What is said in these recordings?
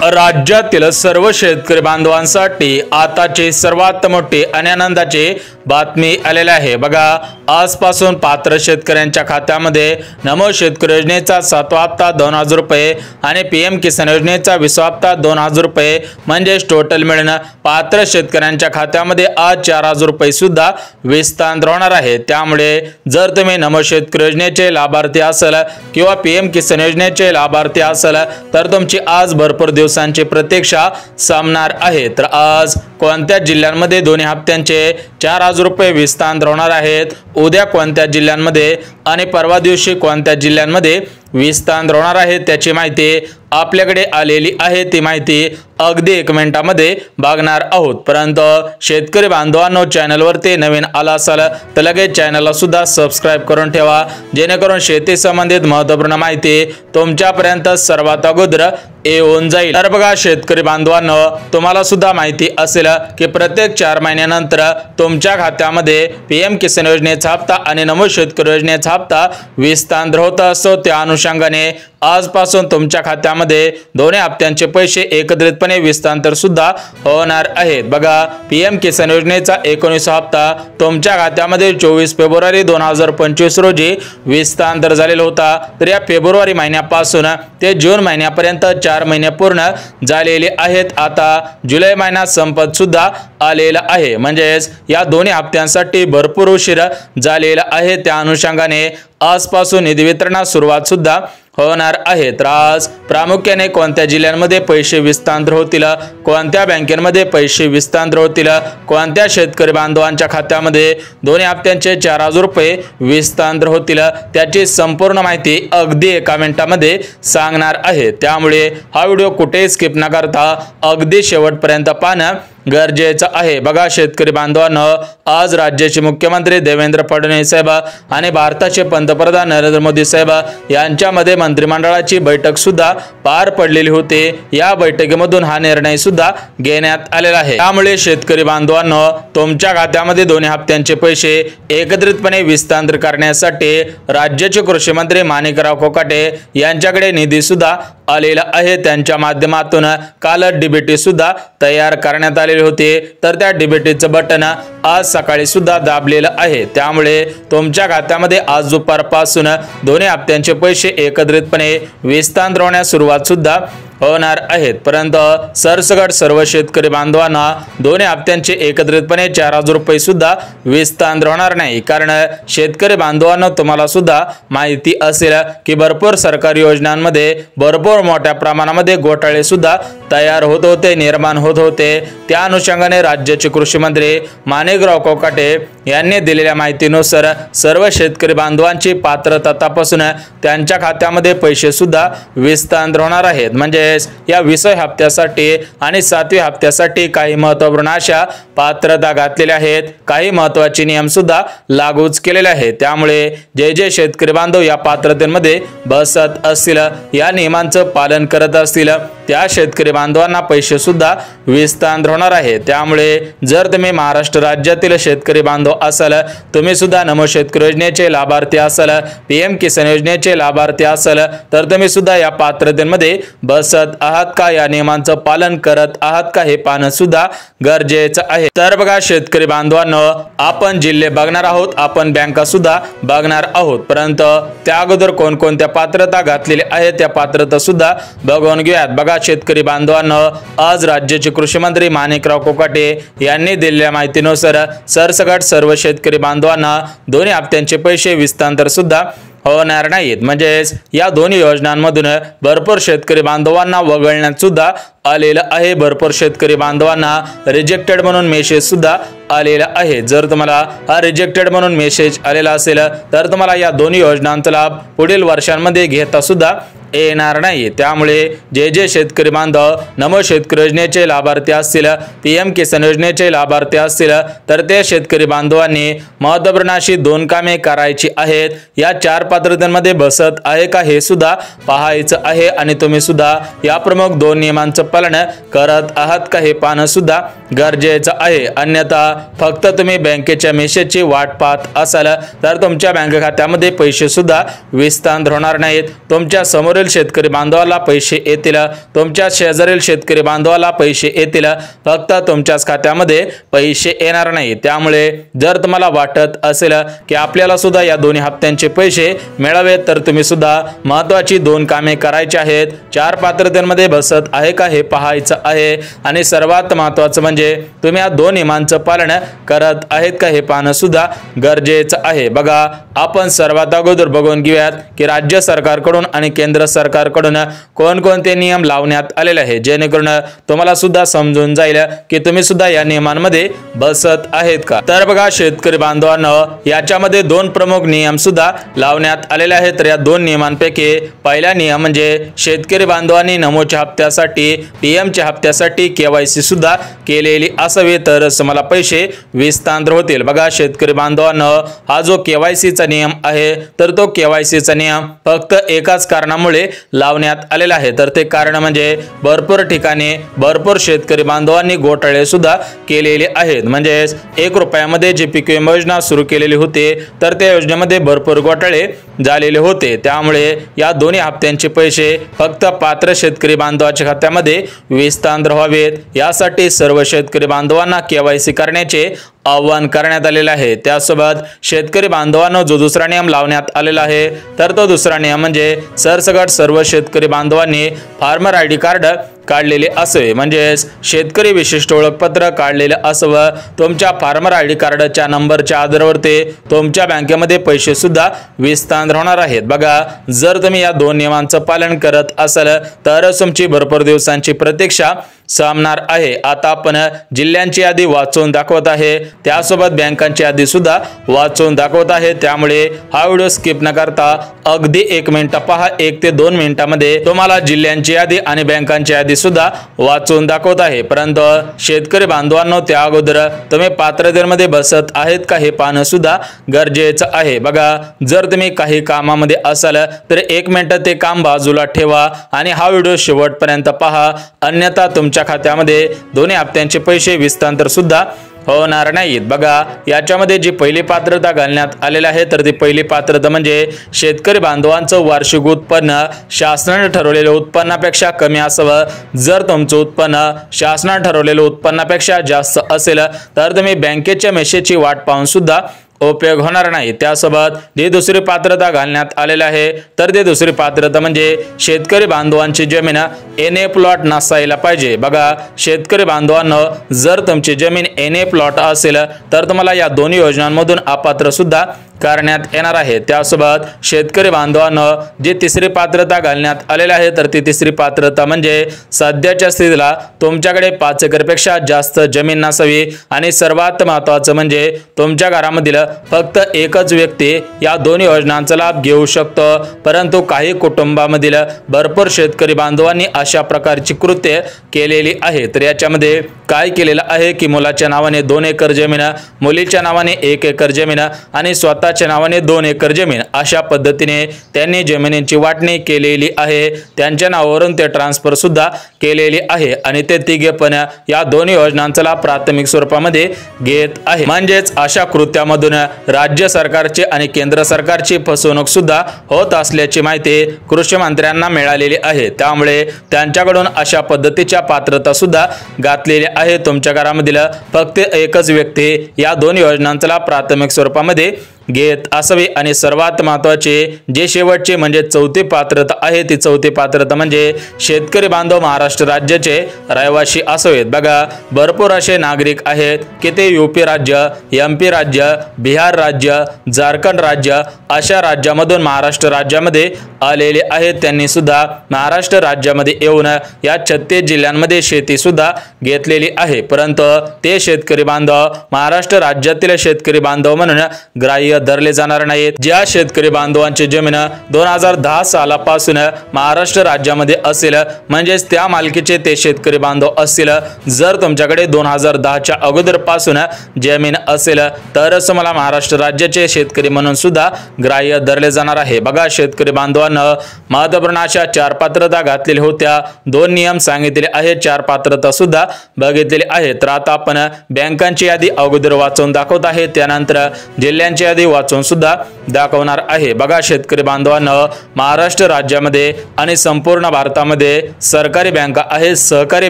राज्यातील सर्व शेतकरी बांधवांसाठी आताची सर्वात मोठी आणि आनंदाची बातमी आलेली आहे। बघा, आजपासून पात्र शेतकऱ्यांच्या खात्यामध्ये नमो शेतकरी योजनेचा 7वा हप्ता 2000 रुपये आणि पीएम किसान योजनेचा 20वा हप्ता 2000 रुपये म्हणजे टोटल मिळून पात्र शेतकऱ्यांच्या खात्यामध्ये आज 4000 रुपये सुद्धा विस्तार होणार आहे। त्यामुळे जर तुम्ही नमो शेतकरी योजनेचे लाभार्थी असाल किंवा पीएम किसान योजनेचे लाभार्थी असाल तर तुमची आज भरपूर दिवसांची प्रतीक्षा संपणार आहे। तर आज कोणत्या जिल्ह्यांमध्ये दोन्ही हप्त्यांचे 4000 रुपये विस्तार होणार आहेत, उद्या कोणत्या जिल्ह्यांमध्ये आणि परवा दिवशी कोणत्या जिल्ह्यांमध्ये विस्तार होणार आहे त्याची माहिती आपल्याकडे आलेली आहे। ती माहिती अगदी 1 मिनिटामध्ये बघणार आहोत। परंतु शेतकरी बांधवांनो, चॅनलवरती नवीन आला असाल तर लगेच चॅनलला सुद्धा सबस्क्राइब करून ठेवा, जेणेकरून शेती संबंधित महत्त्वपूर्ण माहिती तुमच्यापर्यंत सर्वात अगोदर येऊन जाईल। तर बघा शेतकरी बांधवांनो, तुम्हाला सुद्धा माहिती असेल की प्रत्येक 4 महिन्यानंतर तुमच्या खात्यामध्ये पीएम किसान योजनेचा हप्ता आणि नमो शेतकरी योजनेचा हप्ता विस्तार होत असतो। त्या अनुषंगाने आजपासून तुमच्या खात्यामध्ये दोन्ही हप्त्यांचे पैसे एकत्रितपणे विस्तार सुद्धा होणार आहेत। बघा, पीएम किसान योजनेचा 19वा हप्ता तुमच्या खात्यामध्ये 24 फेब्रुवारी 2025 रोजी विस्तार झालेला होता। तर या फेब्रुवारी महिन्यापासून ते जून महिन्यापर्यंत 4 महिने पूर्ण झालेले आहेत। आता जुलै महिना संपत सुद्धा आलेला आहे, म्हणजेच या दोन्ही हप्त्यांसाठी भरपूर उशीर झालेला आहे। त्या अनुषंगाने आजपासून निधी वितरणास सुरुवात सुद्धा होणार आहे। तर आज प्रामुख्याने कोणत्या जिल्ह्यांमध्ये पैसे विस्तार होतील, कोणत्या बँकेमध्ये पैसे विस्तार होतील, कोणत्या शेतकरी बांधवांच्या खात्यामध्ये दोन्ही हप्त्यांचे 4000 रुपये विस्तार होतील त्याची संपूर्ण माहिती अगदी 1 मिनिटामध्ये सांगणार आहे। त्यामुळे हा व्हिडिओ कुठेही स्किप न करता अगदी शेवटपर्यंत पाहणं गरजेचं आहे। बघा शेतकरी बांधवांनो, आज राज्याचे मुख्यमंत्री देवेंद्र फडणवीस साहेब आणि भारताचे पंतप्रधान नरेंद्र मोदी साहेब यांच्यामध्ये मंत्रिमंडळाची बैठक सुद्धा पार पडलेली होती। या बैठकीमधून हा निर्णय सुद्धा घेण्यात आलेला आहे। त्यामुळे शेतकरी बांधवांनो, तुमच्या खात्यामध्ये दोन्ही हप्त्यांचे पैसे एकत्रितपणे विस्तार करण्यासाठी राज्याचे कृषी मंत्री माणिकराव कोकाटे यांच्याकडे निधी सुद्धा आलेला आहे। त्यांच्या माध्यमातून काल डीबीटी सुद्धा तयार करण्यात आलेले होते। तर त्या डीबीटीचं बटन आज सकाळी सुद्धा दाबलेलं आहे। त्यामुळे तुमच्या खात्यामध्ये आज दुपारपासून दोन्ही हप्त्यांचे पैसे एकत्रितपणे विस्तार होण्यास सुरुवात सुद्धा होणार आहेत। परंतु सरसकट सर्व शेतकरी बांधवांना दोन्ही हप्त्यांचे एकत्रितपणे 4000 रुपये सुद्धा विस्तार होणार नाही, कारण शेतकरी बांधवांना तुम्हाला सुद्धा माहिती असेल की भरपूर सरकारी योजनांमध्ये भरपूर मोठ्या प्रमाणामध्ये घोटाळे सुद्धा तयार होत होते, निर्माण होत होते। त्या अनुषंगाने राज्याचे कृषी मंत्री माणिकराव कोकाटे यांनी दिलेल्या माहितीनुसार सर्व शेतकरी बांधवांची पात्रता तपासून त्यांच्या खात्यामध्ये पैसे सुद्धा विस्तार होणार आहेत। म्हणजे या 20व्या हप्त्यासाठी आणि 7व्या हप्त्यासाठी काही महत्त्वपूर्ण अशा पात्रता घातलेल्या आहेत, काही महत्त्वाचे नियम सुद्धा लागूच केलेले आहेत। त्यामुळे जे शेतकरी बांधव या पात्रतेमध्ये बसत असतील, या नियमांचं पालन करत असतील, त्या शेतकरी बांधवांना पैसे सुद्धा विस्तार होणार आहे। त्यामुळे जर तुम्ही महाराष्ट्र राज्यातील शेतकरी बांधव असाल, तुम्ही सुद्धा नमो शेतकरी योजनेचे लाभार्थी असाल, पीएम किसान योजनेचे लाभार्थी असाल, तर तुम्ही सुद्धा या पात्रतेमध्ये बसत आहात का, या नियमांचं पालन करत आहात का हे पाहणं सुद्धा गरजेचं आहे। तर बघा शेतकरी बांधवांनो, आपण जिल्हे बघणार आहोत, आपण बँका सुद्धा बघणार आहोत। परंतु त्या अगोदर कोणकोणत्या पात्रता घातलेल्या आहेत त्या पात्रता सुद्धा बघून घेऊयात। बघा शेतकरी बांधवांनो, आज राज्याचे कृषी मंत्री माणिकराव कोकाटे यांनी दिलेल्या माहितीनुसार सरसकट सर्व शेतकरी बांधवांना दोन्ही हप्त्यांचे पैसे विस्तार सुद्धा होणार नाहीत। म्हणजेच या दोन्ही योजनांमधून भरपूर शेतकरी बांधवांना वगळण्यात सुद्धा आलेलं आहे। भरपूर शेतकरी बांधवांना रिजेक्टेड म्हणून मेसेज सुद्धा आलेला आहे। जर तुम्हाला हा रिजेक्टेड म्हणून मेसेज आलेला असेल तर तुम्हाला या दोन्ही योजनांचा लाभ पुढील वर्षांमध्ये घेता सुद्धा येणार नाही। त्यामुळे जे शेतकरी बांधव नमो शेतकरी योजनेचे लाभार्थी असतील, पीएम किसान योजनेचे लाभार्थी असतील, तर ते शेतकरी बांधवांनी महत्त्वपूर्ण अशी 2 कामे करायची आहेत। या 4 पात्रतेमध्ये बसत आहे का हे सुद्धा पाहायचं आहे आणि तुम्ही सुद्धा या प्रमुख 2 नियमांचं पालन करत आहात का हे पाहणं सुद्धा गरजेचं आहे। अन्यथा फक्त तुम्ही बँकेच्या मेसेजची वाट पाहत असाल तर तुमच्या बँक खात्यामध्ये पैसे सुद्धा विस्तार होणार नाहीत। तुमच्या समोरील शेतकरी बांधवाला पैसे येतील, तुमच्या शेजारील शेतकरी बांधवाला पैसे येतील, फक्त तुमच्याच खात्यामध्ये पैसे येणार नाही। त्यामुळे जर तुम्हाला वाटत असेल की आपल्याला सुद्धा या दोन्ही हप्त्यांचे पैसे मिळावेत तर तुम्ही सुद्धा महत्त्वाची 2 कामे करायची आहेत। 4 पात्रतेमध्ये बसत आहे का हे पाहायचं आहे आणि सर्वात महत्त्वाचं म्हणजे तुम्ही या 2 नियमांचं पालन करत आहेत का हे पाहणं सुद्धा गरजेचं आहे। बघा, आपण सर्वात अगोदर बघून घेऊयात की राज्य सरकारकडून आणि केंद्र सरकारकडून कोणकोणते नियम लावण्यात आलेले आहे, जेणेकरून तुम्हाला सुद्धा समजून जाईल की तुम्ही सुद्धा या नियमांमध्ये बसत आहेत का। तर बघा शेतकरी बांधवांनो, याच्यामध्ये 2 प्रमुख नियम सुद्धा लावण्यात आलेले आहेत। तर या 2 नियमांपैकी पहिला नियम म्हणजे शेतकरी बांधवांनी नमोच्या हप्त्यासाठी पीएमच्या हप्त्यासाठी केवायसी सुद्धा केलेली असावी तरच मला पैसे विस्तार होतील। बघा शेतकरी बांधवांनो, हा जो केवायसीचा नियम आहे तर तो केवायसीचा नियम फक्त एकाच कारणामुळे लावण्यात आलेला आहे, तर ते कारण म्हणजे भरपूर ठिकाणी भरपूर शेतकरी बांधवांनी घोटाळे सुद्धा केलेले आहेत। म्हणजे 1 रुपयामध्ये जी पीक विमा योजना सुरू केलेली होती तर त्या योजनेमध्ये भरपूर घोटाळे झालेले होते। त्यामुळे या दोन्ही हप्त्यांचे पैसे फक्त पात्र शेतकरी बांधवाच्या खात्यामध्ये विस्तार व्हावेत यासाठी सर्व शेतकरी बांधवांना केवायसी करण्याचे आवाहन करण्यात आलेले आहे। त्यासोबत शेतकरी बांधवांनो, जो दुसरा नियम लावण्यात आलेला आहे तर तो दुसरा नियम म्हणजे सरसकट सर्व शेतकरी बांधवांनी फार्मर आयडी कार्ड काढलेले असावे, म्हणजे शेतकरी विशिष्ट ओळखपत्र काढलेले असावं। तुमच्या फार्मर आयडी कार्डच्या नंबरच्या आधारावरती तुमच्या बँकेमध्ये पैसे सुद्धा विस्तार होणार आहेत। बघा, जर तुम्ही या 2 नियमांचं पालन करत असाल तरच तुमची भरपूर दिवसांची प्रतीक्षा संपणार आहे। आता आपण जिल्ह्यांची यादी वाचून दाखवत आहे, त्यासोबत बँकांची यादी सुद्धा वाचून दाखवत आहे। त्यामुळे हा व्हिडिओ स्किप न करता अगदी 1 मिनिट पहा। 1 ते 2 मिनिटांमध्ये तुम्हाला जिल्ह्यांची यादी आणि बँकांची यादी सुद्धा वाचून दाखवत आहे। परंतु शेतकरी बांधवांनो, त्या अगोदर तुम्ही पात्रतेमध्ये बसत आहेत का हे पाहणं सुद्धा गरजेचं आहे। बघा, जर तुम्ही काही कामामध्ये असाल तर 1 मिनिट ते काम बाजूला ठेवा आणि हा व्हिडिओ शेवटपर्यंत पहा, अन्यथा तुमच्या खात्यामध्ये दोन्ही हप्त्यांचे पैसे विस्तार सुद्धा होणार नाहीत। बघा, याच्यामध्ये जी पहिली पात्रता घालण्यात आलेली आहे तर ती पहिली पात्रता म्हणजे शेतकरी बांधवांचं वार्षिक उत्पन्न शासनाने ठरवलेल्या उत्पन्नापेक्षा कमी असावं। जर तुमचं उत्पन्न शासनाने ठरवलेल्या उत्पन्नापेक्षा जास्त असेल तर तुम्ही बँकेच्या मेसेजची वाट पाहून सुद्धा उपयोग होणार नाही। त्यासोबत जी दुसरी पात्रता घालण्यात आलेली आहे तर ती दुसरी पात्रता म्हणजे शेतकरी बांधवांची जमीन एनए प्लॉट नसायला पाहिजे। बघा शेतकरी बांधवांनो, जर तुमची जमीन एनए प्लॉट असेल तर तुम्हाला या दोन्ही योजनांमधून अपात्र सुद्धा करण्यात येणार आहे। त्यासोबत शेतकरी बांधवांनो, जी तिसरी पात्रता घालण्यात आलेली आहे तर ती तिसरी पात्रता म्हणजे सध्याच्या स्थितीला तुमच्याकडे 5 एकरपेक्षा जास्त जमीन नसावी आणि सर्वात महत्त्वाचं म्हणजे तुमच्या घरामधील फक्त एकच व्यक्ती या दोन्ही योजनांचा लाभ घेऊ शकतो। परंतु काही कुटुंबामधील भरपूर शेतकरी बांधवांनी अशा प्रकारची कृत्ये केलेली आहे। तर याच्यामध्ये काय केलेलं आहे की मुलाच्या नावाने 2 एकर जमीन, मुलीच्या नावाने 1 एकर जमीन आणि स्वतःच्या नावाने 2 एकर जमीन अशा पद्धतीने त्यांनी जमिनींची वाटणी केलेली आहे। त्यांच्या नावावरून ते ट्रान्सफर सुद्धा केलेली आहे आणि ते तिघे पण या दोन्ही योजनांचा लाभ प्राथमिक स्वरूपामध्ये घेत आहे। म्हणजेच अशा कृत्यामधून राज्य सरकारची आणि केंद्र सरकारची फसवणूक सुद्धा होत असल्याची माहिती कृषी मंत्र्यांना मिळालेली आहे। त्यामुळे त्यांच्याकडून अशा पद्धतीच्या पात्रता सुद्धा घातलेल्या आहे। तुमच्या घरामधील फक्त एकच व्यक्ती या दोन योजनांचा लाभ प्राथमिक स्वरूपामध्ये घेत असावी। आणि सर्वात महत्त्वाचे जे शेवटचे म्हणजे चौथी पात्रता आहे, ती चौथी पात्रता म्हणजे शेतकरी बांधव महाराष्ट्र राज्याचे रहिवासी असावेत। बघा भरपूर असे नागरिक आहेत की ते यूपी राज्य, एमपी राज्य, बिहार राज्य, झारखंड राज्य अशा राज्यामधून महाराष्ट्र राज्यामध्ये आलेले आहेत। त्यांनी सुद्धा महाराष्ट्र राज्यामध्ये येऊन या 36 जिल्ह्यांमध्ये शेती सुद्धा घेतलेली आहे, परंतु ते शेतकरी बांधव महाराष्ट्र राज्यातील शेतकरी बांधव म्हणून ग्राह्य ग्राह्य धरले जाणार नाहीत। ज्या शेतकरी बांधवांची जमीन 2010 सालापासून महाराष्ट्र राज्यामध्ये असेल म्हणजेच त्या मालकीचे ते शेतकरी बांधव असतील। जर तुमच्याकडे 2010 च्या अगोदर पासून जमीन असेल तरच मला महाराष्ट्र राज्याचे शेतकरी म्हणून सुद्धा ग्राह्य धरले जाणार आहे। बघा शेतकरी बांधवांना महत्त्वपूर्ण अशा 4 पात्रता घातलेल्या होत्या, 2 नियम सांगितलेले आहेत, 4 पात्रता सुद्धा बघितलेली आहे। तर आता आपण बँकांची यादी अगोदर वाचून दाखवत आहे, त्यानंतर जिल्ह्यांची यादी वाचून सुद्धा दाखवणार आहे। बघा शेतकरी बांधवांना महाराष्ट्र राज्यामध्ये आणि संपूर्ण भारतामध्ये सरकारी बँका आहेत, सहकारी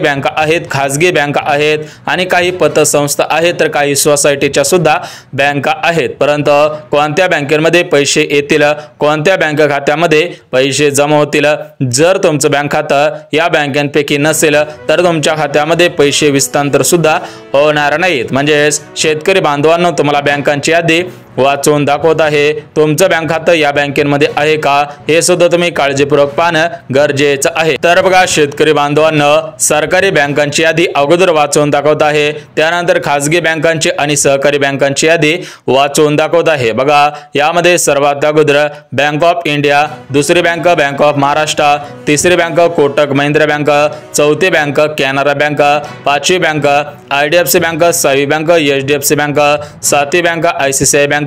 बँका आहेत, खाजगी बँका आहेत आणि काही पतसंस्था आहेत, तर काही सोसायटीच्या सुद्धा बँका आहेत। परंतु कोणत्या बँकेमध्ये पैसे येतील, कोणत्या बँक खात्यामध्ये पैसे जमा होतील, जर तुमचं बँक खातं या बँकांपैकी नसेल तर तुमच्या खात्यामध्ये पैसे विस्तांतर सुद्धा होणार नाहीत। म्हणजे शेतकरी बांधवांनो तुम्हाला बँकांची यादी वाचून दाखवत आहे। तुमचं बँक खातं या बँकेमध्ये आहे का हे सुद्धा तुम्ही काळजीपूर्वक पाहणं गरजेचं आहे। तर बघा शेतकरी बांधवांना सरकारी बँकांची यादी अगोदर वाचून दाखवत आहे, त्यानंतर खाजगी बँकांची आणि सहकारी बँकांची यादी वाचून दाखवत आहे। बघा यामध्ये सर्वात अगोदर बँक ऑफ इंडिया, दुसरी बँक बँक ऑफ महाराष्ट्र, तिसरी बँक कोटक महिंद्रा बँक, चौथी बँक कॅनरा बँक, पाचवी बँक IDFC बँक, सहावी बँक HDFC बँक, सातवी बँक ICICI बँक,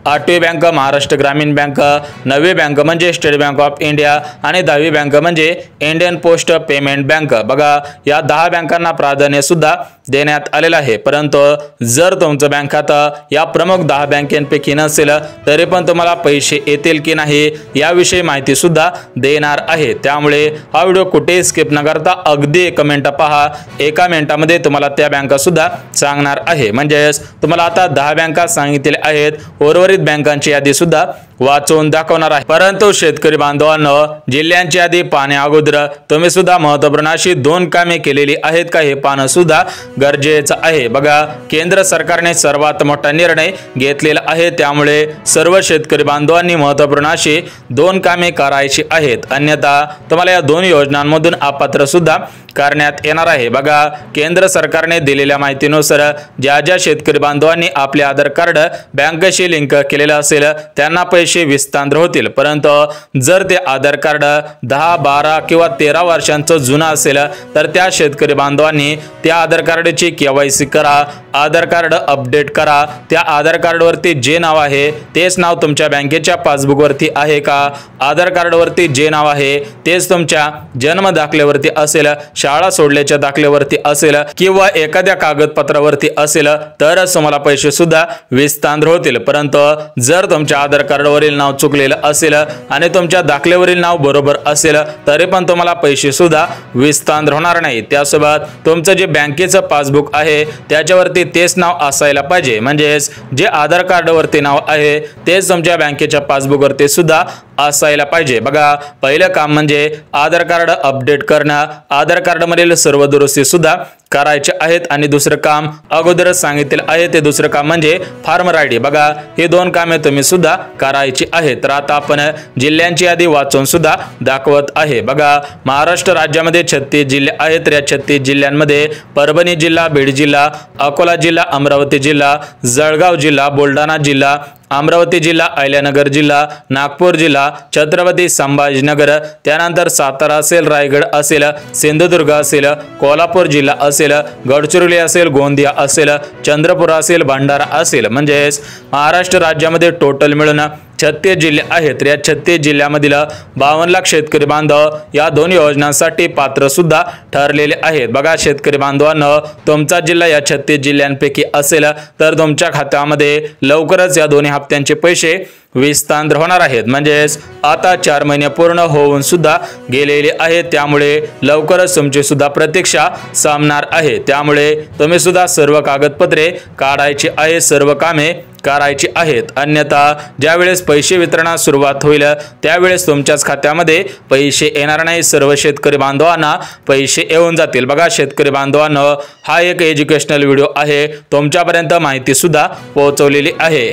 आठवी बँक महाराष्ट्र ग्रामीण बँक, नववी बँक म्हणजे स्टेट बँक ऑफ इंडिया आणि 10वी बँक म्हणजे इंडियन पोस्ट पेमेंट बँक। बघा या 10 बँकांना प्राधान्य सुद्धा देण्यात आलेलं आहे। परंतु जर तुमचं बँक खातं या प्रमुख 10 बँकांपैकी नसेल तरी पण तुम्हाला पैसे येतील की नाही याविषयी माहिती सुद्धा देणार आहे। त्यामुळे हा व्हिडिओ कुठेही स्किप न करता अगदी 1 मिनिट पहा, 1 मिनिटामध्ये तुम्हाला त्या बँका सुद्धा सांगणार आहे। म्हणजे तुम्हाला आता 10 बँका सांगितलेल्या आहेत, उर्वरित बँकांची यादी सुद्धा वाचून दाखवणार आहे। परंतु शेतकरी बांधवांनो जिल्ह्यांची यादी पाहण्या अगोदर तुम्ही सुद्धा महत्त्वपूर्ण अशी 2 कामे केलेली आहेत का हे पाहणं सुद्धा गरजेचं आहे। बघा केंद्र सरकारने सर्वात मोठा निर्णय घेतलेला आहे, त्यामुळे सर्व शेतकरी बांधवांनी महत्त्वपूर्ण अशी 2 कामे करायची आहेत, अन्यथा तुम्हाला या 2 योजनांमधून अपात्र सुद्धा करण्यात येणार आहे। बघा केंद्र सरकारने दिलेल्या माहितीनुसार ज्या शेतकरी बांधवांनी आपले आधार कार्ड बँकेशी लिंक केलेले असेल त्यांना पैसे विस्तांतर होतील। परंतु जर ते आधार कार्ड 10, 12 किंवा 13 वर्षांचं जुनं असेल तर त्या शेतकरी बांधवांनी त्या आधार कार्डची KYC करा, आधार कार्ड अपडेट करा। त्या आधार कार्डवरती जे नाव आहे तेच नाव तुमच्या बँकेच्या पासबुकवरती आहे का, आधार कार्डवरती जे नाव आहे तेच तुमच्या जन्म दाखल्यावरती असेल, शाळा सोडल्याच्या दाखल्यावरती असेल किंवा एखाद्या कागदपत्रावरती असेल तरच तुम्हाला पैसे सुद्धा विस्तांतर होतील। परंतु जर तुमच्या आधार कार्डवरील नाव चुकलेलं असेल आणि तुमच्या दाखल्यावरील नाव बरोबर असेल तरी पण तुम्हाला पैसे सुद्धा विस्तांतर होणार नाही। त्यासोबत तुमचं जे बँकेचं पासबुक आहे त्याच्यावरती तेच नाव असायला पाहिजे, म्हणजे जे आधार कार्डवरती नाव आहे तेच तुमच्या बँकेच्या पासबुकवरती सुद्धा असायला पाहिजे। बघा पहिलं काम म्हणजे आधार कार्ड अपडेट करणं, आधार कार्डमधील सर्व दुरुस्ती सुद्धा करायचे आहेत आणि दुसरं काम अगोदरच सांगितलेलं आहे ते दुसरं काम म्हणजे फार्मर ID। बघा हे 2 कामे तुम्ही सुद्धा करायची आहेत। तर आता आपण जिल्ह्यांची यादी वाचून सुद्धा दाखवत आहे। बघा महाराष्ट्र राज्यामध्ये 36 जिल्हे आहेत, तर या 36 जिल्ह्यांमध्ये परभणी जिल्हा, बीड जिल्हा, अकोला जिल्हा, अमरावती जिल्हा, जळगाव जिल्हा, बुलढाणा जिल्हा, अमरावती जिल्हा, अहिल्यानगर जिल्हा, नागपूर जिल्हा, छत्रपती संभाजीनगर, त्यानंतर सातारा असेल, रायगड असेल, सिंधुदुर्ग असेल, कोल्हापूर जिल्हा असेल, गडचिरोली असेल, गोंदिया असेल, चंद्रपूर असेल, भंडारा असेल, म्हणजे महाराष्ट्र राज्यामध्ये टोटल मिळून 36 जिल्हे आहेत। तर या 36 जिल्ह्यामधील 52 लाख शेतकरी बांधव या 2 योजनांसाठी पात्र सुद्धा ठरलेले आहेत। बघा शेतकरी बांधवांनो तुमचा जिल्हा या 36 जिल्ह्यांपैकी असेल तर तुमच्या खात्यामध्ये लवकरच या 2 हप्त्यांचे पैसे विस्तांतर होणार आहेत। म्हणजे आता 4 महिने पूर्ण होऊन सुद्धा गेलेले आहेत, त्यामुळे लवकरच तुमची सुद्धा प्रतीक्षा संपणार आहे। त्यामुळे तुम्ही सुद्धा सर्व कागदपत्रे काढायची आहे, सर्व कामे करायची आहेत, अन्यथा ज्यावेळेस पैसे वितरणास सुरुवात होईल त्यावेळेस तुमच्याच खात्यामध्ये पैसे येणार नाही, सर्व शेतकरी बांधवांना पैसे येऊन जातील। बघा शेतकरी बांधवांनो हा एक एज्युकेशनल व्हिडिओ आहे, तुमच्यापर्यंत माहिती सुद्धा पोहोचवलेली आहे।